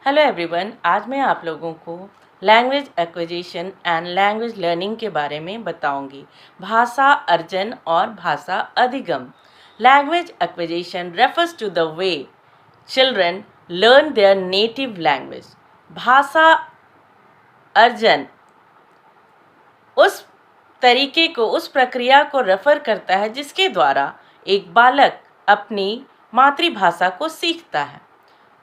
Hello everyone, आज मैं आप लोगों को language acquisition and language learning के बारे में बताऊंगी। भाषा अर्जन और भाषा अधिगम। Language acquisition refers to the way children learn their native language. भाषा अर्जन उस तरीके को, उस प्रक्रिया को रेफर करता है जिसके द्वारा एक बालक अपनी मातृभाषा को सीखता है।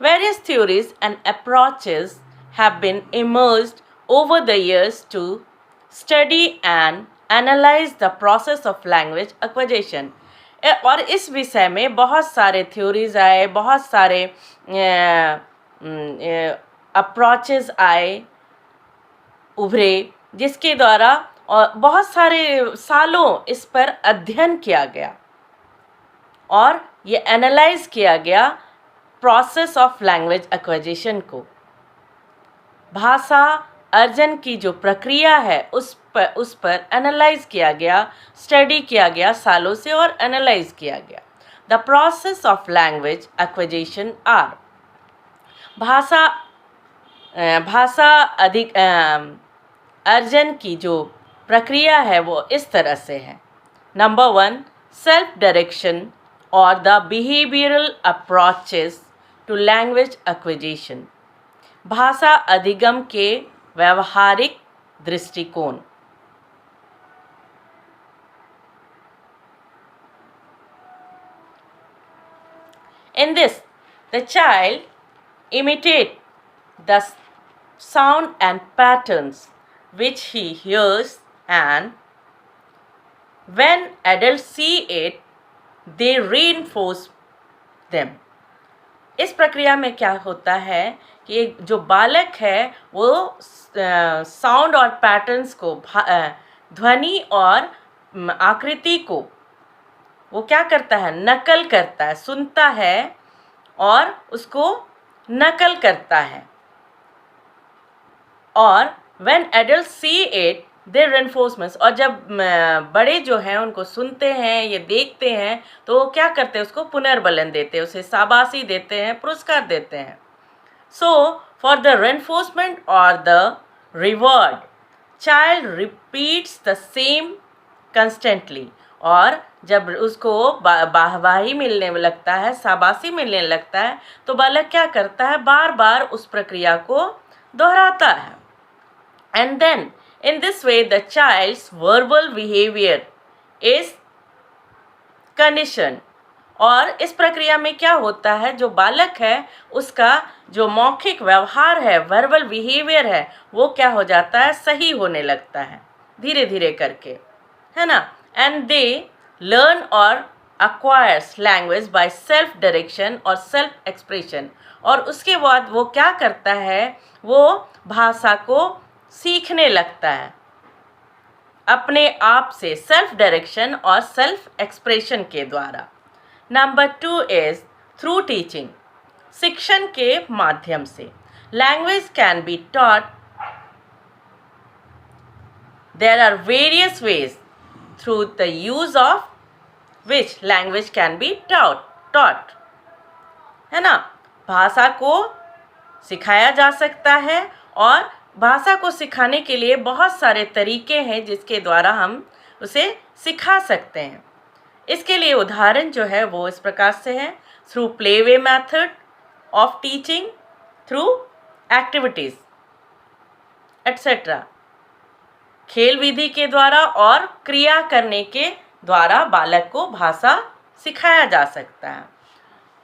Various theories and approaches have been emerged over the years to study and analyze the process of language acquisition. और इस विषय में बहुत सारे थ्योरीज आए, बहुत सारे अप्रोचेस आए, उभरे, जिसके द्वारा और बहुत सारे सालों इस पर अध्ययन किया गया और ये एनालाइज किया गया प्रोसेस ऑफ लैंग्वेज एक्विजिशन को। भाषा अर्जन की जो प्रक्रिया है उस पर एनालाइज किया गया, स्टडी किया गया सालों से और एनालाइज किया गया। The process of language acquisition or भाषा अर्जन की जो प्रक्रिया है वो इस तरह से है। नंबर 1, सेल्फ डायरेक्शन और the behavioural approaches to language acquisition. भाषा अधिगम के व्यवहारिक दृष्टिकोण। In this, the child imitate the sound and patterns which he hears, and when adults see it, they reinforce them. इस प्रक्रिया में क्या होता है कि जो बालक है वो साउंड और पैटर्न्स को, ध्वनि और आकृति को वो क्या करता है, नकल करता है, सुनता है और उसको नकल करता है। और when adults see it they reinforcements, और जब बड़े जो हैं उनको सुनते हैं, ये देखते हैं, तो वो क्या करते हैं, उसको पुनर्बलन देते हैं, उसे शाबाशी देते हैं, पुरस्कार देते हैं। सो फॉर द reinforcement और the reward child repeats the same constantly, और जब उसको वाहवाही मिलने लगता है, शाबाशी मिलने लगता है, तो बालक क्या करता है, बार बार उस प्रक्रिया को दोहराता है। And then in this way the child's verbal behavior is conditioned, और इस प्रक्रिया में क्या होता है, जो बालक है उसका जो मौखिक व्यवहार है, वर्बल बिहेवियर है, वो क्या हो जाता है, सही होने लगता है धीरे धीरे करके, है ना। एंड दे लर्न और acquires language by self direction और सेल्फ एक्सप्रेशन, और उसके बाद वो क्या करता है, वो भाषा को सीखने लगता है अपने आप से, सेल्फ डायरेक्शन और सेल्फ एक्सप्रेशन के द्वारा। नंबर 2 इज थ्रू टीचिंग, शिक्षण के माध्यम से। Language can be taught, there are various ways through the use of which language can be taught, है ना। भाषा को सिखाया जा सकता है और भाषा को सिखाने के लिए बहुत सारे तरीके हैं जिसके द्वारा हम उसे सिखा सकते हैं। इसके लिए उदाहरण जो है वो इस प्रकार से है, through playway method of teaching, through activities etcetera. खेल विधि के द्वारा और क्रिया करने के द्वारा बालक को भाषा सिखाया जा सकता है।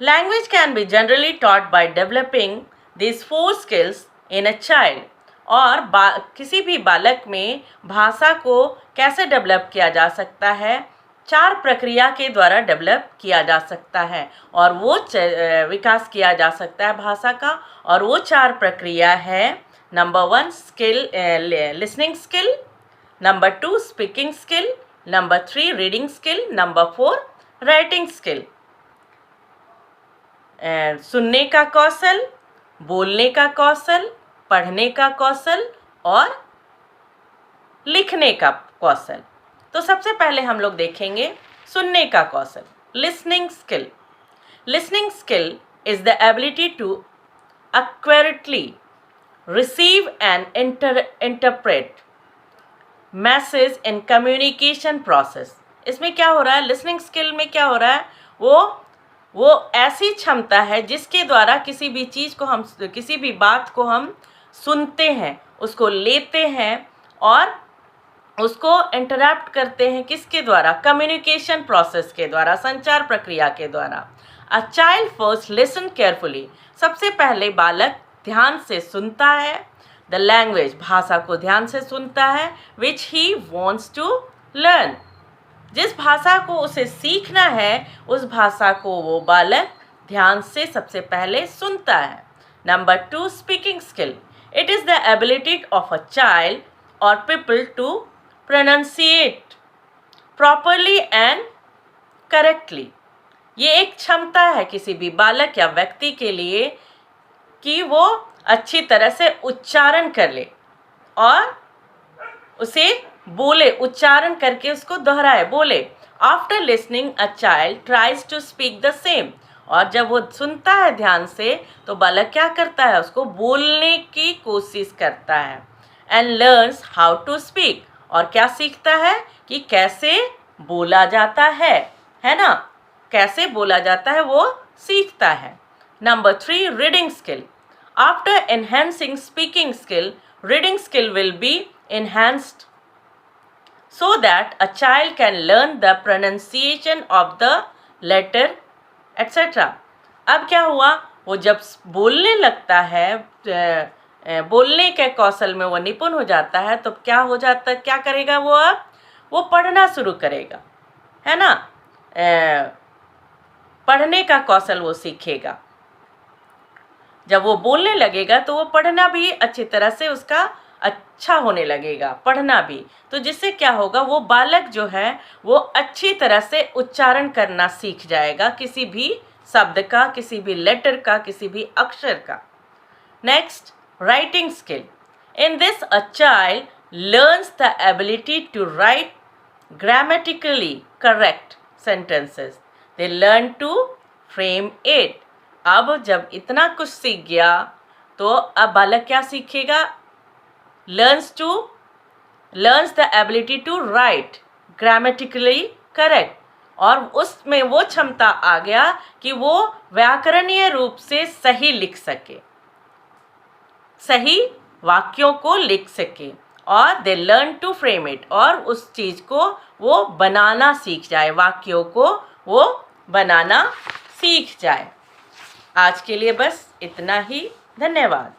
Language can be generally taught by developing this 4 skills in a child, और किसी भी बालक में भाषा को कैसे डेवलप किया जा सकता है, 4 प्रक्रिया के द्वारा डेवलप किया जा सकता है, और वो विकास किया जा सकता है भाषा का। और वो 4 प्रक्रिया है, number 1 skill, listening skill, number 2 speaking skill, number 3 reading skill, number 4 writing skill. सुनने का कौशल, बोलने का कौशल, पढ़ने का कौशल और लिखने का कौशल। तो सबसे पहले हम लोग देखेंगे सुनने का कौशल, listening skill. Listening skill is the ability to accurately receive and interpret message in communication process. इसमें क्या हो रहा है, लिसनिंग स्किल में क्या हो रहा है, वो ऐसी क्षमता है जिसके द्वारा किसी भी चीज़ को हम, किसी भी बात को हम सुनते हैं, उसको लेते हैं और उसको इंटरप्ट करते हैं। किसके द्वारा? कम्युनिकेशन प्रोसेस के द्वारा, संचार प्रक्रिया के द्वारा। A child first listen carefully, सबसे पहले बालक ध्यान से सुनता है। द लैंग्वेज, भाषा को ध्यान से सुनता है। विच ही वॉन्ट्स टू लर्न, जिस भाषा को उसे सीखना है उस भाषा को वो बालक ध्यान से सबसे पहले सुनता है। Number 2, speaking skill. It is the ability of a child और people to pronounciate properly and correctly. ये एक क्षमता है किसी भी बालक या व्यक्ति के लिए कि वो अच्छी तरह से उच्चारण कर ले और उसे बोले, उच्चारण करके उसको दोहराए, बोले। After listening a child tries to speak the same, और जब वो सुनता है ध्यान से तो बालक क्या करता है, उसको बोलने की कोशिश करता है। And learns how to speak, और क्या सीखता है कि कैसे बोला जाता है ना, कैसे बोला जाता है वो सीखता है। Number 3, reading skill. After enhancing speaking skill, reading skill will be enhanced so that a child can learn the pronunciation of the letter etc. अब क्या हुआ, वो जब बोलने लगता है, बोलने के कौशल में वो निपुण हो जाता है, तो क्या हो जाता है, क्या करेगा वो, अब वो पढ़ना शुरू करेगा, है ना, पढ़ने का कौशल वो सीखेगा। जब वो बोलने लगेगा तो वो पढ़ना भी अच्छी तरह से उसका अच्छा होने लगेगा, पढ़ना भी। तो जिससे क्या होगा, वो बालक जो है वो अच्छी तरह से उच्चारण करना सीख जाएगा, किसी भी शब्द का, किसी भी लेटर का, किसी भी अक्षर का। Next, writing skill. In this a child learns the ability to write grammatically correct sentences. They learn to frame it. अब जब इतना कुछ सीख गया तो अब बालक क्या सीखेगा, learns the ability to write grammatically correct, और उसमें वो क्षमता आ गया कि वो व्याकरणीय रूप से सही लिख सके, सही वाक्यों को लिख सके। और they learn to frame it, और उस चीज़ को वो बनाना सीख जाए, वाक्यों को वो बनाना सीख जाए। आज के लिए बस इतना ही, धन्यवाद।